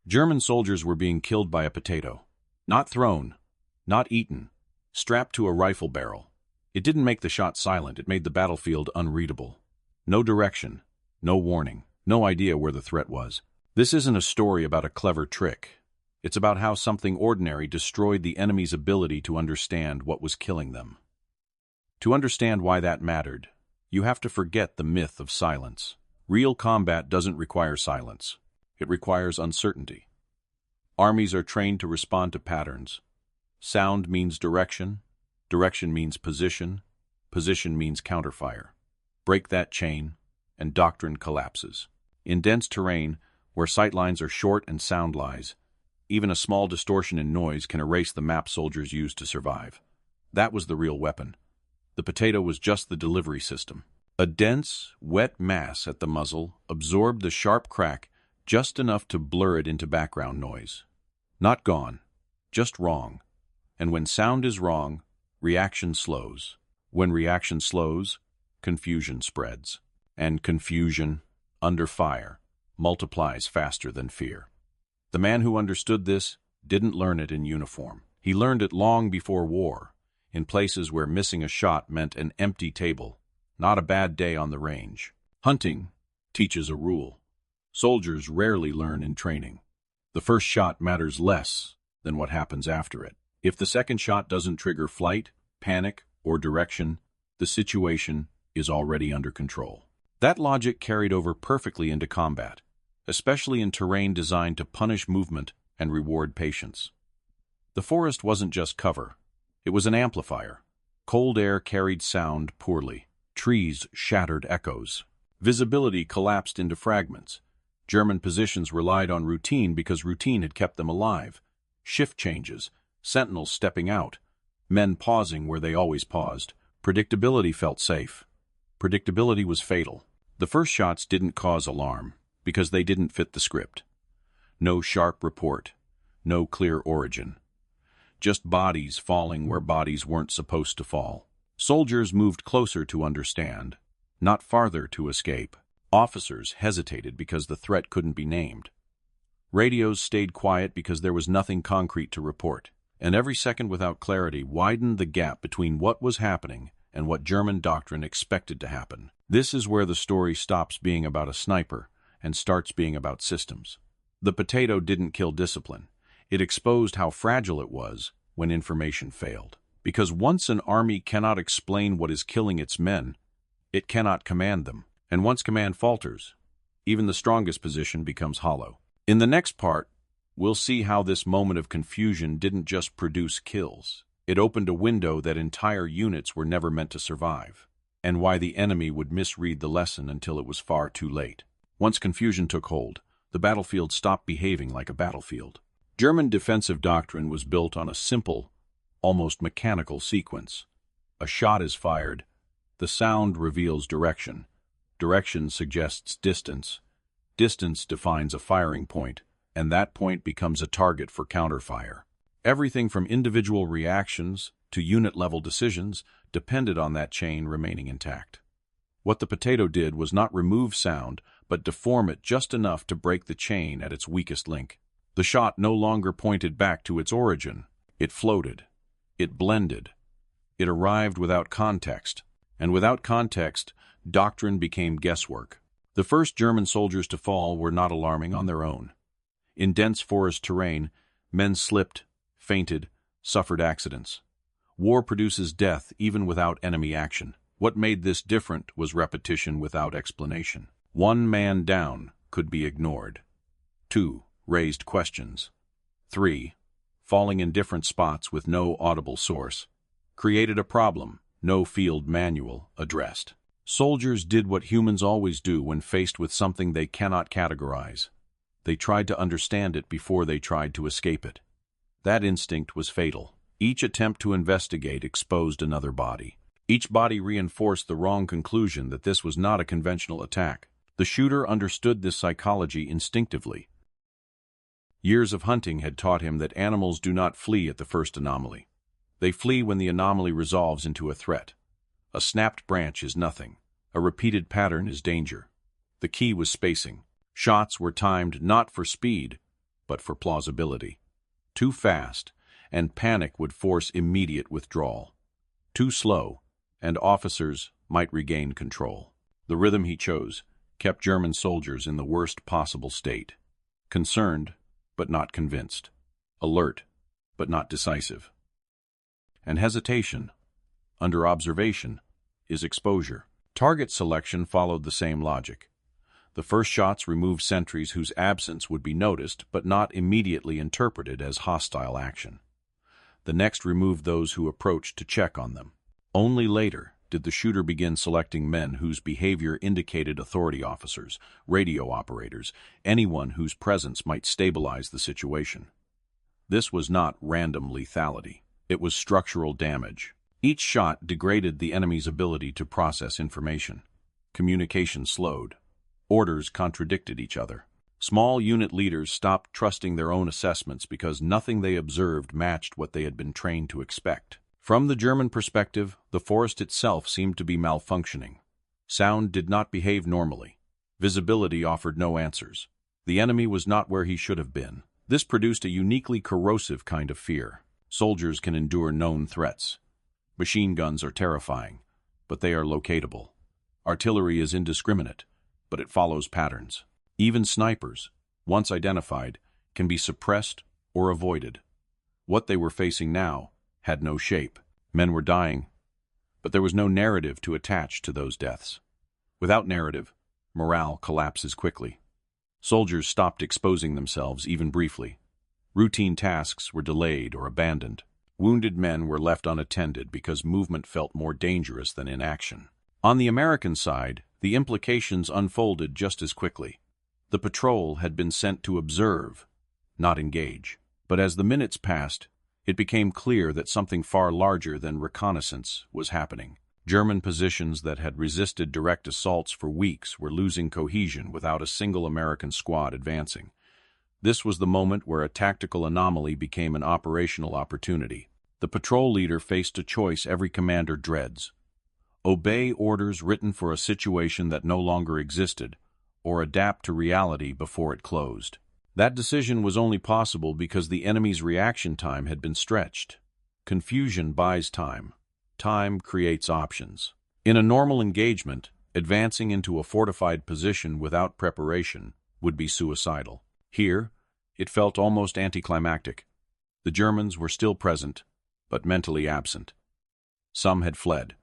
German soldiers were being killed by a potato. Not thrown, not eaten, strapped to a rifle barrel. It didn't make the shot silent, it made the battlefield unreadable. No direction, no warning, no idea where the threat was. This isn't a story about a clever trick. It's about how something ordinary destroyed the enemy's ability to understand what was killing them. To understand why that mattered, you have to forget the myth of silence. Real combat doesn't require silence. It requires uncertainty. Armies are trained to respond to patterns. Sound means direction. Direction means position. Position means counterfire. Break that chain, and doctrine collapses. In dense terrain, where sightlines are short and sound lies, even a small distortion in noise can erase the map soldiers used to survive. That was the real weapon. The potato was just the delivery system. A dense, wet mass at the muzzle absorbed the sharp crack just enough to blur it into background noise. Not gone, just wrong. And when sound is wrong, reaction slows. When reaction slows, confusion spreads. And confusion, under fire, multiplies faster than fear. The man who understood this didn't learn it in uniform. He learned it long before war, in places where missing a shot meant an empty table, not a bad day on the range. Hunting teaches a rule. Soldiers rarely learn in training. The first shot matters less than what happens after it. If the second shot doesn't trigger flight, panic, or direction, the situation is already under control. That logic carried over perfectly into combat, especially in terrain designed to punish movement and reward patience. The forest wasn't just cover. It was an amplifier. Cold air carried sound poorly. Trees shattered echoes. Visibility collapsed into fragments. German positions relied on routine because routine had kept them alive. Shift changes, sentinels stepping out, men pausing where they always paused. Predictability felt safe. Predictability was fatal. The first shots didn't cause alarm because they didn't fit the script. No sharp report, no clear origin. Just bodies falling where bodies weren't supposed to fall. Soldiers moved closer to understand, not farther to escape. Officers hesitated because the threat couldn't be named. Radios stayed quiet because there was nothing concrete to report. And every second without clarity widened the gap between what was happening and what German doctrine expected to happen. This is where the story stops being about a sniper and starts being about systems. The potato didn't kill discipline. It exposed how fragile it was when information failed. Because once an army cannot explain what is killing its men, it cannot command them. And once command falters, even the strongest position becomes hollow. In the next part, we'll see how this moment of confusion didn't just produce kills. It opened a window that entire units were never meant to survive, and why the enemy would misread the lesson until it was far too late. Once confusion took hold, the battlefield stopped behaving like a battlefield. German defensive doctrine was built on a simple, almost mechanical sequence. A shot is fired. The sound reveals direction. Direction suggests distance. Distance defines a firing point, and that point becomes a target for counterfire. Everything from individual reactions to unit-level decisions depended on that chain remaining intact. What the potato did was not remove sound, but deform it just enough to break the chain at its weakest link. The shot no longer pointed back to its origin. It floated. It blended. It arrived without context. And without context, doctrine became guesswork. The first German soldiers to fall were not alarming on their own. In dense forest terrain, men slipped, fainted, suffered accidents. War produces death even without enemy action. What made this different was repetition without explanation. One man down could be ignored. 2. Raised questions. 3. Falling in different spots with no audible source. Created a problem no field manual addressed. Soldiers did what humans always do when faced with something they cannot categorize. They tried to understand it before they tried to escape it. That instinct was fatal. Each attempt to investigate exposed another body. Each body reinforced the wrong conclusion that this was not a conventional attack. The shooter understood this psychology instinctively. Years of hunting had taught him that animals do not flee at the first anomaly. They flee when the anomaly resolves into a threat. A snapped branch is nothing. A repeated pattern is danger. The key was spacing. Shots were timed not for speed, but for plausibility. Too fast, and panic would force immediate withdrawal. Too slow, and officers might regain control. The rhythm he chose kept German soldiers in the worst possible state. Concerned, but not convinced. Alert, but not decisive. And hesitation, under observation, is exposure. Target selection followed the same logic. The first shots removed sentries whose absence would be noticed but not immediately interpreted as hostile action. The next removed those who approached to check on them. Only later did the shooter begin selecting men whose behavior indicated authority officers, radio operators, anyone whose presence might stabilize the situation. This was not random lethality. It was structural damage. Each shot degraded the enemy's ability to process information. Communication slowed. Orders contradicted each other. Small unit leaders stopped trusting their own assessments because nothing they observed matched what they had been trained to expect. From the German perspective, the forest itself seemed to be malfunctioning. Sound did not behave normally. Visibility offered no answers. The enemy was not where he should have been. This produced a uniquely corrosive kind of fear. Soldiers can endure known threats. Machine guns are terrifying, but they are locatable. Artillery is indiscriminate, but it follows patterns. Even snipers, once identified, can be suppressed or avoided. What they were facing now had no shape. Men were dying, but there was no narrative to attach to those deaths. Without narrative, morale collapses quickly. Soldiers stopped exposing themselves even briefly. Routine tasks were delayed or abandoned. Wounded men were left unattended because movement felt more dangerous than inaction. On the American side, the implications unfolded just as quickly. The patrol had been sent to observe, not engage. But as the minutes passed, it became clear that something far larger than reconnaissance was happening. German positions that had resisted direct assaults for weeks were losing cohesion without a single American squad advancing. This was the moment where a tactical anomaly became an operational opportunity. The patrol leader faced a choice every commander dreads: obey orders written for a situation that no longer existed, or adapt to reality before it closed. That decision was only possible because the enemy's reaction time had been stretched. Confusion buys time. Time creates options. In a normal engagement, advancing into a fortified position without preparation would be suicidal. Here, it felt almost anticlimactic. The Germans were still present, but mentally absent. Some had fled.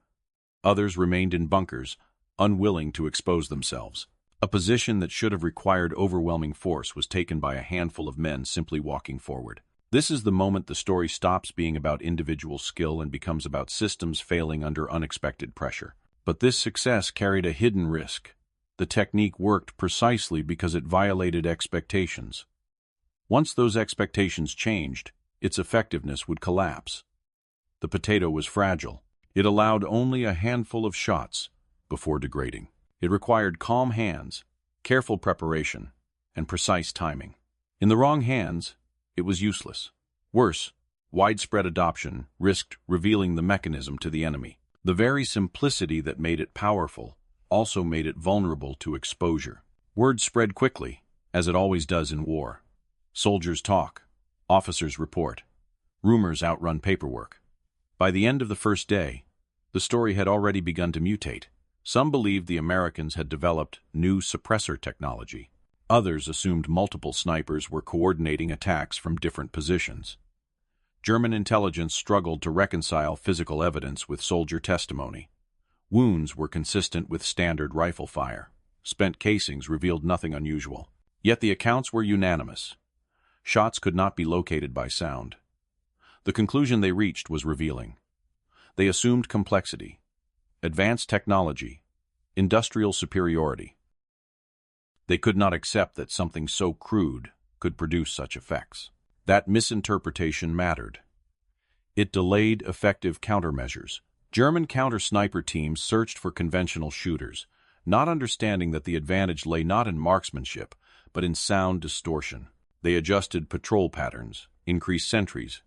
Others remained in bunkers, unwilling to expose themselves. A position that should have required overwhelming force was taken by a handful of men simply walking forward. This is the moment the story stops being about individual skill and becomes about systems failing under unexpected pressure. But this success carried a hidden risk. The technique worked precisely because it violated expectations. Once those expectations changed, its effectiveness would collapse. The potato was fragile. It allowed only a handful of shots before degrading. It required calm hands, careful preparation, and precise timing. In the wrong hands, it was useless. Worse, widespread adoption risked revealing the mechanism to the enemy. The very simplicity that made it powerful also made it vulnerable to exposure. Word spread quickly, as it always does in war. Soldiers talk, officers report. Rumors outrun paperwork. By the end of the first day, the story had already begun to mutate. Some believed the Americans had developed new suppressor technology. Others assumed multiple snipers were coordinating attacks from different positions. German intelligence struggled to reconcile physical evidence with soldier testimony. Wounds were consistent with standard rifle fire. Spent casings revealed nothing unusual. Yet the accounts were unanimous. Shots could not be located by sound. The conclusion they reached was revealing. They assumed complexity, advanced technology, industrial superiority. They could not accept that something so crude could produce such effects. That misinterpretation mattered. It delayed effective countermeasures. German counter-sniper teams searched for conventional shooters, not understanding that the advantage lay not in marksmanship, but in sound distortion. They adjusted patrol patterns, increased sentries,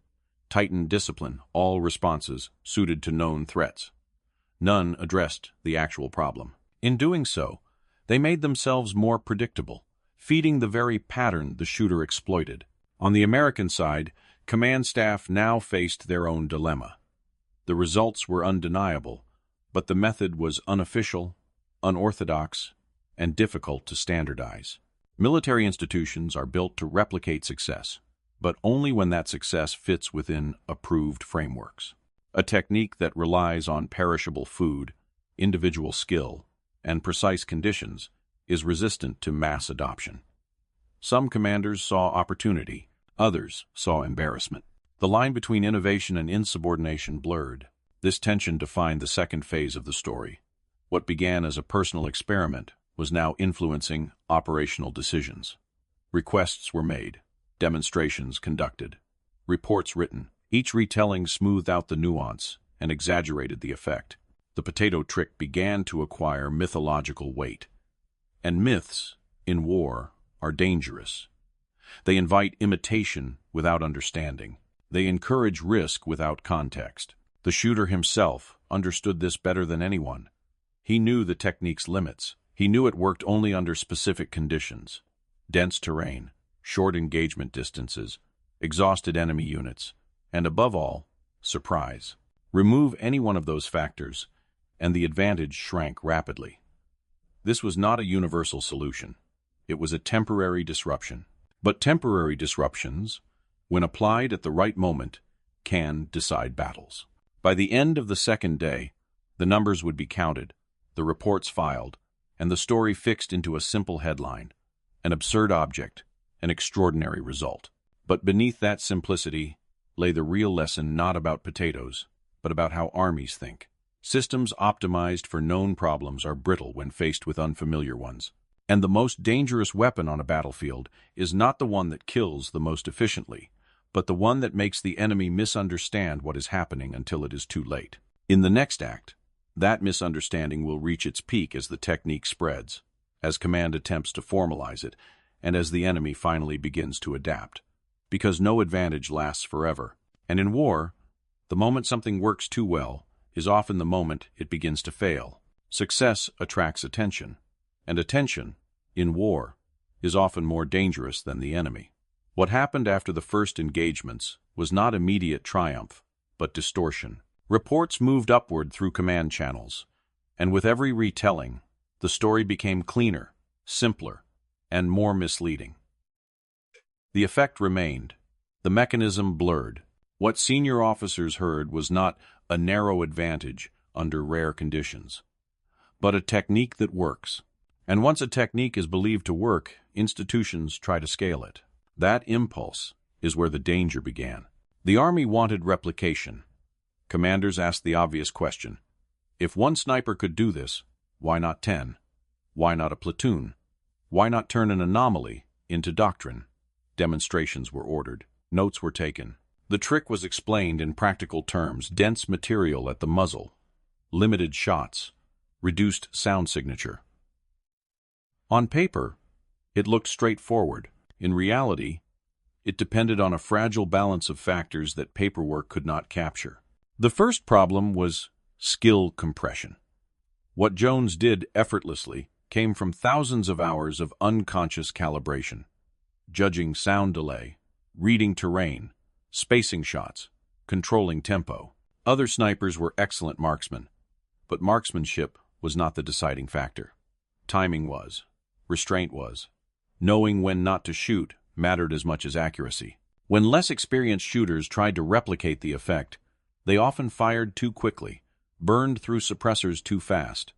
tightened discipline, all responses suited to known threats. None addressed the actual problem. In doing so, they made themselves more predictable. feeding the very pattern the shooter exploited. On the American side, command staff now faced their own dilemma. The results were undeniable, but the method was unofficial, unorthodox, and difficult to standardize. Military institutions are built to replicate success, but only when that success fits within approved frameworks. A technique that relies on perishable food, individual skill, and precise conditions is resistant to mass adoption. Some commanders saw opportunity, others saw embarrassment. The line between innovation and insubordination blurred. This tension defined the second phase of the story. What began as a personal experiment was now influencing operational decisions. Requests were made, demonstrations conducted, reports written. Each retelling smoothed out the nuance and exaggerated the effect. The potato trick began to acquire mythological weight. And myths, in war, are dangerous. They invite imitation without understanding. They encourage risk without context. The shooter himself understood this better than anyone. He knew the technique's limits. He knew it worked only under specific conditions: dense terrain, short engagement distances, exhausted enemy units, and above all, surprise. Remove any one of those factors, and the advantage shrank rapidly. This was not a universal solution. It was a temporary disruption. But temporary disruptions, when applied at the right moment, can decide battles. By the end of the second day, the numbers would be counted, the reports filed, and the story fixed into a simple headline: an absurd object, an extraordinary result. But beneath that simplicity lay the real lesson, not about potatoes, but about how armies think. Systems optimized for known problems are brittle when faced with unfamiliar ones. And the most dangerous weapon on a battlefield is not the one that kills the most efficiently, but the one that makes the enemy misunderstand what is happening until it is too late. In the next act, that misunderstanding will reach its peak as the technique spreads, as command attempts to formalize it, and as the enemy finally begins to adapt. Because no advantage lasts forever. And in war, the moment something works too well is often the moment it begins to fail. Success attracts attention, and attention, in war, is often more dangerous than the enemy. What happened after the first engagements was not immediate triumph, but distortion. Reports moved upward through command channels, and with every retelling, the story became cleaner, simpler, and more misleading. The effect remained. The mechanism blurred. What senior officers heard was not a narrow advantage under rare conditions, but a technique that works. And once a technique is believed to work, institutions try to scale it. That impulse is where the danger began. The Army wanted replication. Commanders asked the obvious question: if one sniper could do this, why not 10? Why not a platoon? Why not turn an anomaly into doctrine? Demonstrations were ordered. Notes were taken. The trick was explained in practical terms: dense material at the muzzle, limited shots, reduced sound signature. On paper, it looked straightforward. In reality, it depended on a fragile balance of factors that paperwork could not capture. The first problem was skill compression. What Jones did effortlessly came from thousands of hours of unconscious calibration, judging sound delay, reading terrain, spacing shots, controlling tempo. Other snipers were excellent marksmen, but marksmanship was not the deciding factor. Timing was. Restraint was. Knowing when not to shoot mattered as much as accuracy. When less experienced shooters tried to replicate the effect, they often fired too quickly, burned through suppressors too fast,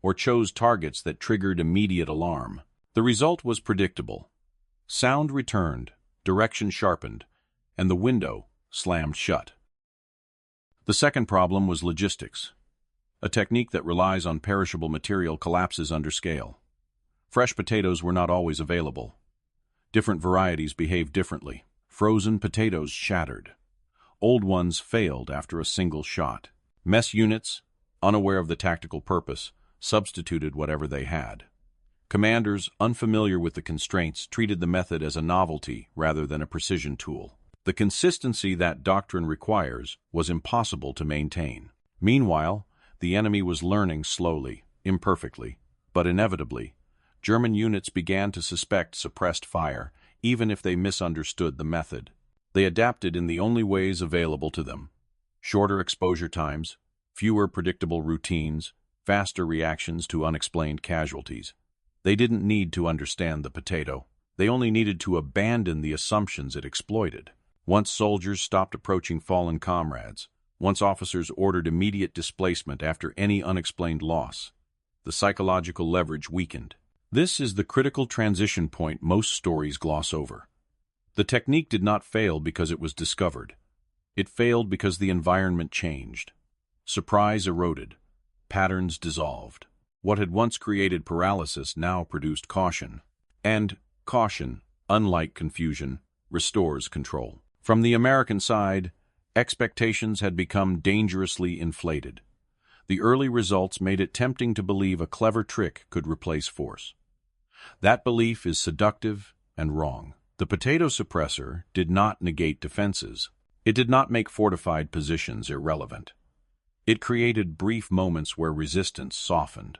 or chose targets that triggered immediate alarm. The result was predictable. Sound returned, direction sharpened, and the window slammed shut. The second problem was logistics. A technique that relies on perishable material collapses under scale. Fresh potatoes were not always available. Different varieties behaved differently. Frozen potatoes shattered. Old ones failed after a single shot. Mess units, unaware of the tactical purpose, substituted whatever they had. Commanders, unfamiliar with the constraints, treated the method as a novelty rather than a precision tool. The consistency that doctrine requires was impossible to maintain. Meanwhile, the enemy was learning slowly, imperfectly, but inevitably, German units began to suspect suppressed fire, even if they misunderstood the method. They adapted in the only ways available to them: shorter exposure times, fewer predictable routines, faster reactions to unexplained casualties. They didn't need to understand the potato. They only needed to abandon the assumptions it exploited. Once soldiers stopped approaching fallen comrades, once officers ordered immediate displacement after any unexplained loss, the psychological leverage weakened. This is the critical transition point most stories gloss over. The technique did not fail because it was discovered. It failed because the environment changed. Surprise eroded. Patterns dissolved. What had once created paralysis now produced caution. And caution, unlike confusion, restores control. From the American side, expectations had become dangerously inflated. The early results made it tempting to believe a clever trick could replace force. That belief is seductive and wrong. The potato suppressor did not negate defenses. It did not make fortified positions irrelevant. It created brief moments where resistance softened.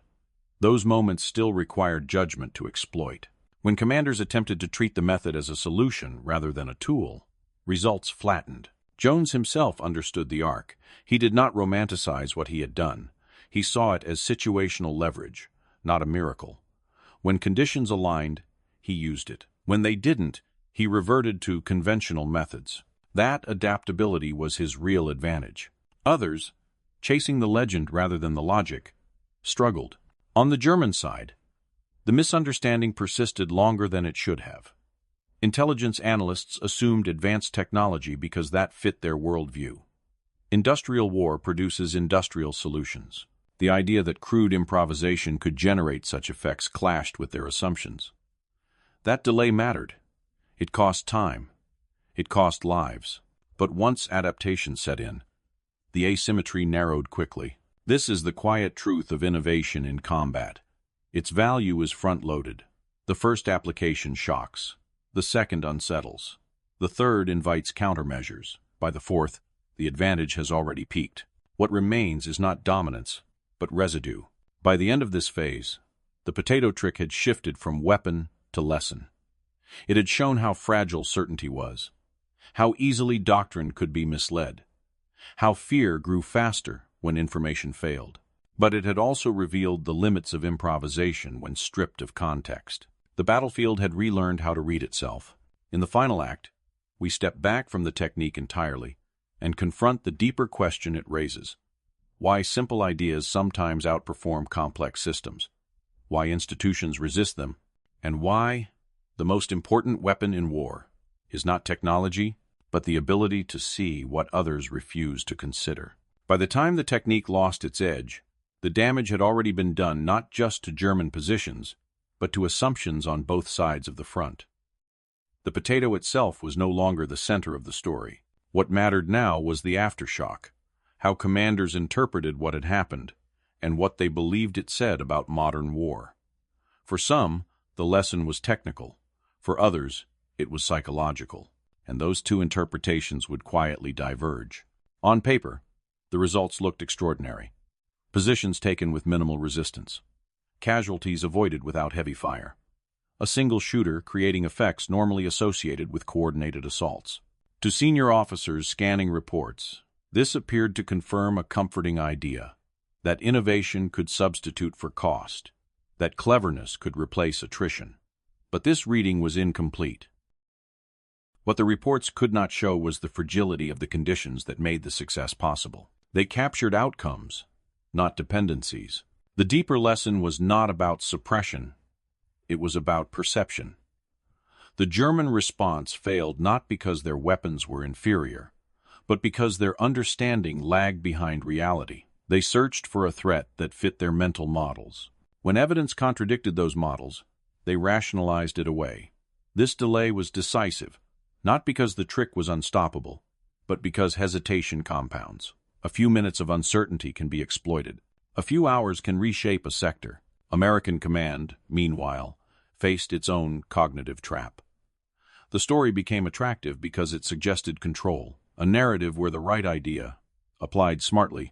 Those moments still required judgment to exploit. When commanders attempted to treat the method as a solution rather than a tool, results flattened. Jones himself understood the arc. He did not romanticize what he had done. He saw it as situational leverage, not a miracle. When conditions aligned, he used it. When they didn't, he reverted to conventional methods. That adaptability was his real advantage. Others, chasing the legend rather than the logic, struggled. On the German side, the misunderstanding persisted longer than it should have. Intelligence analysts assumed advanced technology because that fit their worldview. Industrial war produces industrial solutions. The idea that crude improvisation could generate such effects clashed with their assumptions. That delay mattered. It cost time. It cost lives. But once adaptation set in, the asymmetry narrowed quickly. This is the quiet truth of innovation in combat. Its value is front-loaded. The first application shocks. The second unsettles. The third invites countermeasures. By the fourth, the advantage has already peaked. What remains is not dominance, but residue. By the end of this phase, the potato trick had shifted from weapon to lesson. It had shown how fragile certainty was, how easily doctrine could be misled, how fear grew faster when information failed. But it had also revealed the limits of improvisation when stripped of context. The battlefield had relearned how to read itself. In the final act, we step back from the technique entirely and confront the deeper question it raises: why simple ideas sometimes outperform complex systems, why institutions resist them, and why the most important weapon in war is not technology, but the ability to see what others refuse to consider. By the time the technique lost its edge, the damage had already been done not just to German positions, but to assumptions on both sides of the front. The potato itself was no longer the center of the story. What mattered now was the aftershock, how commanders interpreted what had happened, and what they believed it said about modern war. For some, the lesson was technical. For others, it was psychological, and those two interpretations would quietly diverge. On paper, the results looked extraordinary. Positions taken with minimal resistance. Casualties avoided without heavy fire. A single shooter creating effects normally associated with coordinated assaults. To senior officers scanning reports, this appeared to confirm a comforting idea, that innovation could substitute for cost, that cleverness could replace attrition. But this reading was incomplete. What the reports could not show was the fragility of the conditions that made the success possible. They captured outcomes, not dependencies. The deeper lesson was not about suppression. It was about perception. The German response failed not because their weapons were inferior, but because their understanding lagged behind reality. They searched for a threat that fit their mental models. When evidence contradicted those models, they rationalized it away. This delay was decisive, not because the trick was unstoppable, but because hesitation compounds. A few minutes of uncertainty can be exploited. A few hours can reshape a sector. American command, meanwhile, faced its own cognitive trap. The story became attractive because it suggested control, a narrative where the right idea, applied smartly,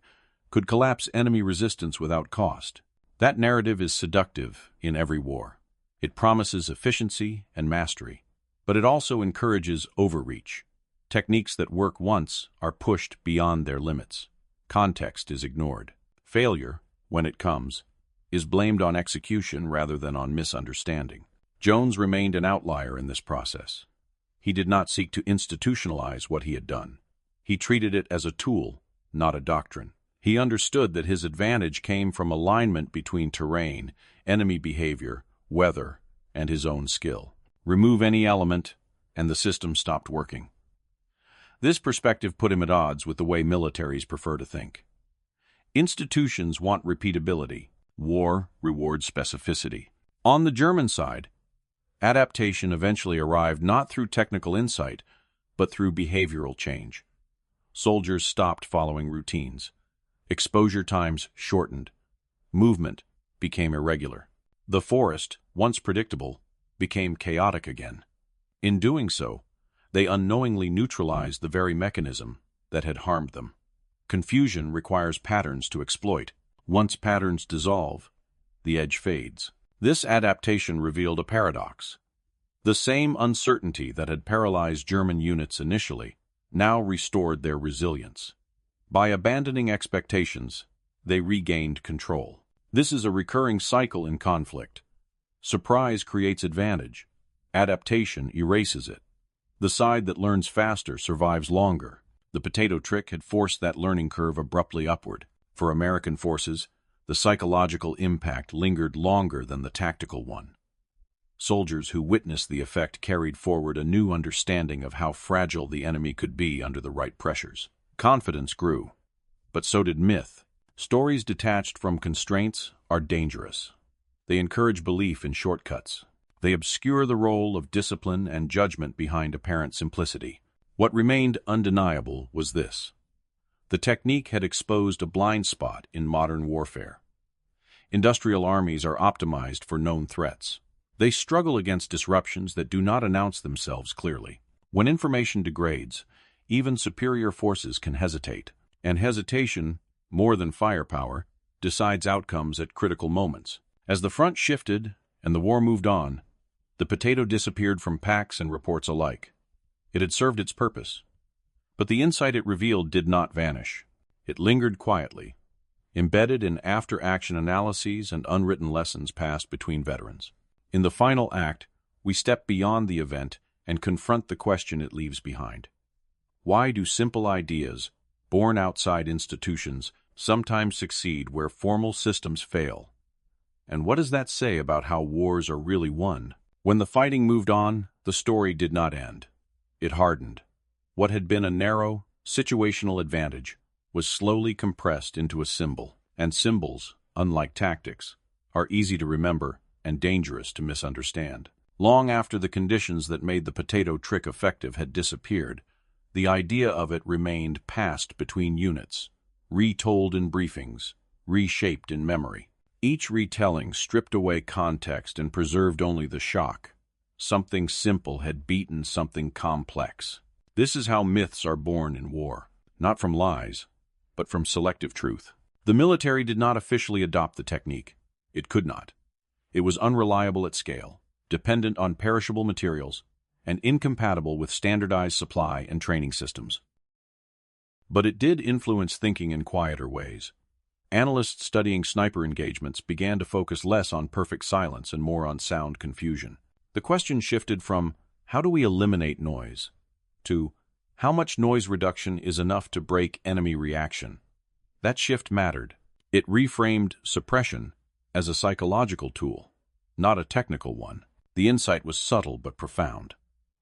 could collapse enemy resistance without cost. That narrative is seductive in every war. It promises efficiency and mastery, but it also encourages overreach. Techniques that work once are pushed beyond their limits. Context is ignored. Failure, when it comes, is blamed on execution rather than on misunderstanding. Jones remained an outlier in this process. He did not seek to institutionalize what he had done. He treated it as a tool, not a doctrine. He understood that his advantage came from alignment between terrain, enemy behavior, weather, and his own skill. Remove any element, and the system stopped working. This perspective put him at odds with the way militaries prefer to think. Institutions want repeatability. War rewards specificity. On the German side, adaptation eventually arrived not through technical insight, but through behavioral change. Soldiers stopped following routines. Exposure times shortened. Movement became irregular. The forest, once predictable, became chaotic again. In doing so, they unknowingly neutralized the very mechanism that had harmed them. Confusion requires patterns to exploit. Once patterns dissolve, the edge fades. This adaptation revealed a paradox. The same uncertainty that had paralyzed German units initially now restored their resilience. By abandoning expectations, they regained control. This is a recurring cycle in conflict. Surprise creates advantage. Adaptation erases it. The side that learns faster survives longer. The potato trick had forced that learning curve abruptly upward. For American forces, the psychological impact lingered longer than the tactical one. Soldiers who witnessed the effect carried forward a new understanding of how fragile the enemy could be under the right pressures. Confidence grew, but so did myth. Stories detached from constraints are dangerous. They encourage belief in shortcuts. They obscure the role of discipline and judgment behind apparent simplicity. What remained undeniable was this. The technique had exposed a blind spot in modern warfare. Industrial armies are optimized for known threats. They struggle against disruptions that do not announce themselves clearly. When information degrades, even superior forces can hesitate. And hesitation, more than firepower, decides outcomes at critical moments. As the front shifted and the war moved on, the potato disappeared from packs and reports alike. It had served its purpose. But the insight it revealed did not vanish. It lingered quietly, embedded in after-action analyses and unwritten lessons passed between veterans. In the final act, we step beyond the event and confront the question it leaves behind. Why do simple ideas, born outside institutions, sometimes succeed where formal systems fail? And what does that say about how wars are really won? When the fighting moved on, the story did not end. It hardened. What had been a narrow, situational advantage was slowly compressed into a symbol. And symbols, unlike tactics, are easy to remember and dangerous to misunderstand. Long after the conditions that made the potato trick effective had disappeared, the idea of it remained passed between units, retold in briefings, reshaped in memory. Each retelling stripped away context and preserved only the shock. Something simple had beaten something complex. This is how myths are born in war, not from lies, but from selective truth. The military did not officially adopt the technique. It could not. It was unreliable at scale, dependent on perishable materials, and incompatible with standardized supply and training systems. But it did influence thinking in quieter ways. Analysts studying sniper engagements began to focus less on perfect silence and more on sound confusion. The question shifted from, how do we eliminate noise, to, how much noise reduction is enough to break enemy reaction? That shift mattered. It reframed suppression as a psychological tool, not a technical one. The insight was subtle but profound.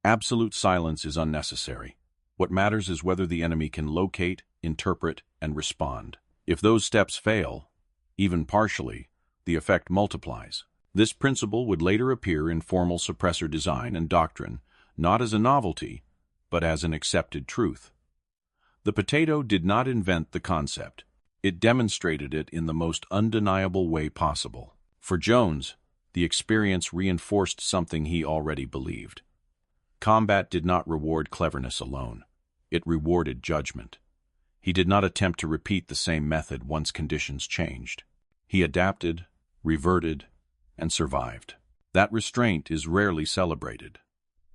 Absolute silence is unnecessary. What matters is whether the enemy can locate, interpret, and respond. If those steps fail, even partially, the effect multiplies. This principle would later appear in formal suppressor design and doctrine, not as a novelty, but as an accepted truth. The potato did not invent the concept. It demonstrated it in the most undeniable way possible. For Jones, the experience reinforced something he already believed. Combat did not reward cleverness alone. It rewarded judgment. He did not attempt to repeat the same method once conditions changed. He adapted, reverted, and survived. That restraint is rarely celebrated.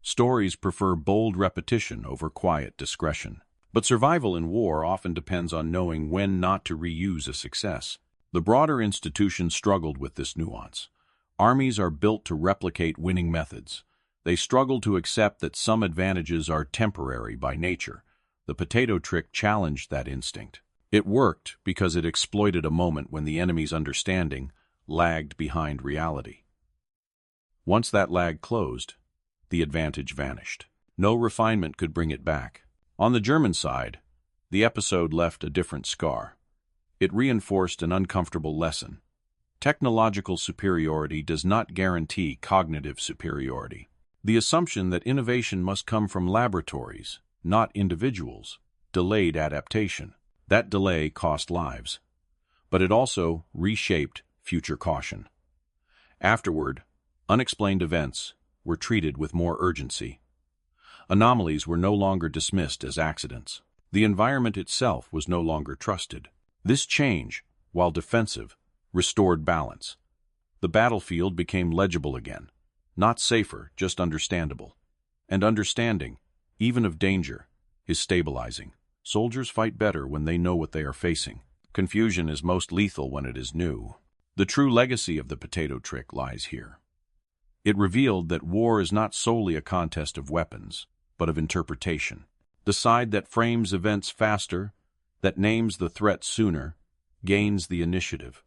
Stories prefer bold repetition over quiet discretion. But survival in war often depends on knowing when not to reuse a success. The broader institution struggled with this nuance. Armies are built to replicate winning methods. They struggle to accept that some advantages are temporary by nature. The potato trick challenged that instinct. It worked because it exploited a moment when the enemy's understanding lagged behind reality. Once that lag closed, the advantage vanished. No refinement could bring it back. On the German side, the episode left a different scar. It reinforced an uncomfortable lesson. Technological superiority does not guarantee cognitive superiority. The assumption that innovation must come from laboratories, not individuals, delayed adaptation. That delay cost lives. But it also reshaped future caution. Afterward, unexplained events were treated with more urgency. Anomalies were no longer dismissed as accidents. The environment itself was no longer trusted. This change, while defensive, restored balance. The battlefield became legible again. Not safer, just understandable. And understanding, even of danger, is stabilizing. Soldiers fight better when they know what they are facing. Confusion is most lethal when it is new. The true legacy of the potato trick lies here. It revealed that war is not solely a contest of weapons, but of interpretation. The side that frames events faster, that names the threat sooner, gains the initiative.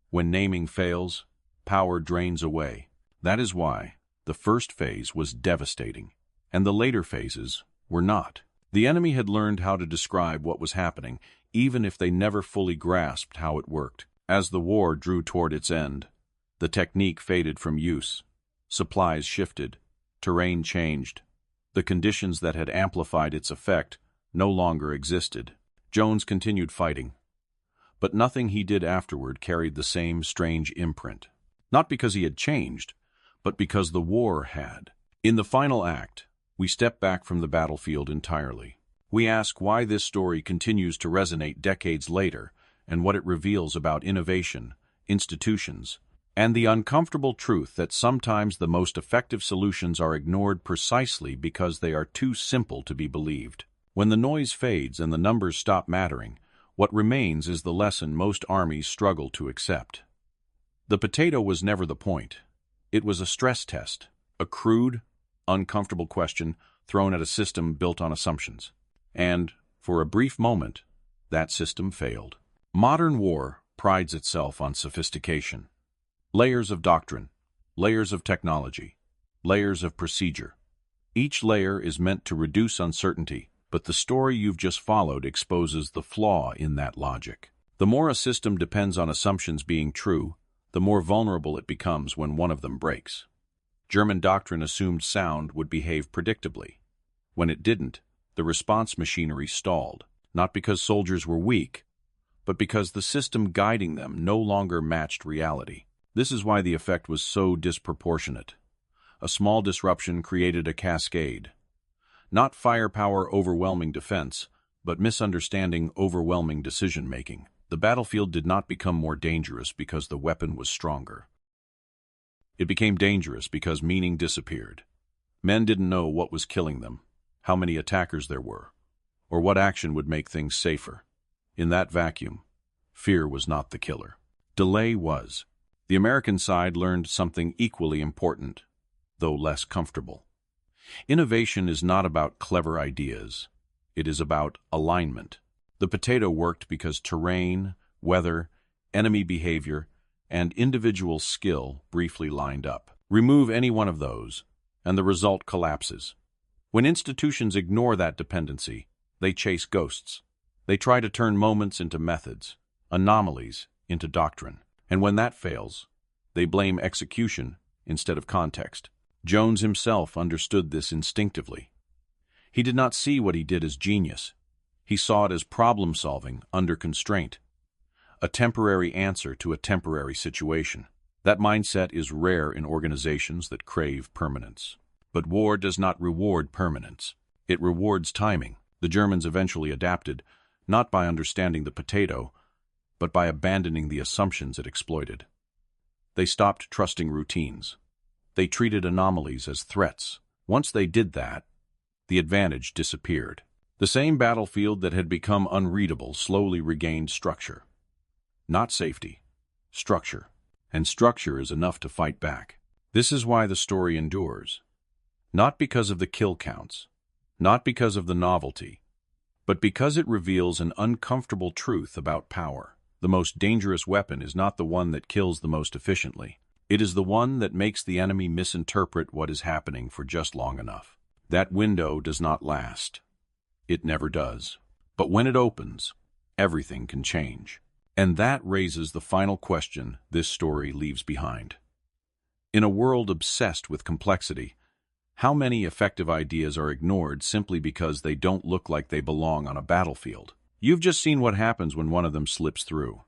When naming fails, power drains away. That is why the first phase was devastating, and the later phases were not. The enemy had learned how to describe what was happening, even if they never fully grasped how it worked. As the war drew toward its end, the technique faded from use. Supplies shifted, terrain changed. The conditions that had amplified its effect no longer existed. Jones continued fighting, but nothing he did afterward carried the same strange imprint. Not because he had changed, but because the war had. In the final act, we step back from the battlefield entirely. We ask why this story continues to resonate decades later and what it reveals about innovation, institutions, and the uncomfortable truth that sometimes the most effective solutions are ignored precisely because they are too simple to be believed. When the noise fades and the numbers stop mattering, what remains is the lesson most armies struggle to accept. The potato was never the point. It was a stress test, a crude, uncomfortable question thrown at a system built on assumptions. And, for a brief moment, that system failed. Modern war prides itself on sophistication. Layers of doctrine, layers of technology, layers of procedure. Each layer is meant to reduce uncertainty, but the story you've just followed exposes the flaw in that logic. The more a system depends on assumptions being true, the more vulnerable it becomes when one of them breaks. German doctrine assumed sound would behave predictably. When it didn't, the response machinery stalled, not because soldiers were weak, but because the system guiding them no longer matched reality. This is why the effect was so disproportionate. A small disruption created a cascade. Not firepower overwhelming defense, but misunderstanding overwhelming decision-making. The battlefield did not become more dangerous because the weapon was stronger. It became dangerous because meaning disappeared. Men didn't know what was killing them, how many attackers there were, or what action would make things safer. In that vacuum, fear was not the killer. Delay was. The American side learned something equally important, though less comfortable. Innovation is not about clever ideas. It is about alignment. The potato worked because terrain, weather, enemy behavior, and individual skill briefly lined up. Remove any one of those, and the result collapses. When institutions ignore that dependency, they chase ghosts. They try to turn moments into methods, anomalies into doctrine. And when that fails, they blame execution instead of context. Jones himself understood this instinctively. He did not see what he did as genius. He saw it as problem-solving under constraint, a temporary answer to a temporary situation. That mindset is rare in organizations that crave permanence. But war does not reward permanence. It rewards timing. The Germans eventually adapted, not by understanding the potato, but by abandoning the assumptions it exploited. They stopped trusting routines. They treated anomalies as threats. Once they did that, the advantage disappeared. The same battlefield that had become unreadable slowly regained structure. Not safety, structure. And structure is enough to fight back. This is why the story endures. Not because of the kill counts, not because of the novelty, but because it reveals an uncomfortable truth about power. The most dangerous weapon is not the one that kills the most efficiently. It is the one that makes the enemy misinterpret what is happening for just long enough. That window does not last. It never does. But when it opens, everything can change. And that raises the final question this story leaves behind. In a world obsessed with complexity, how many effective ideas are ignored simply because they don't look like they belong on a battlefield? You've just seen what happens when one of them slips through.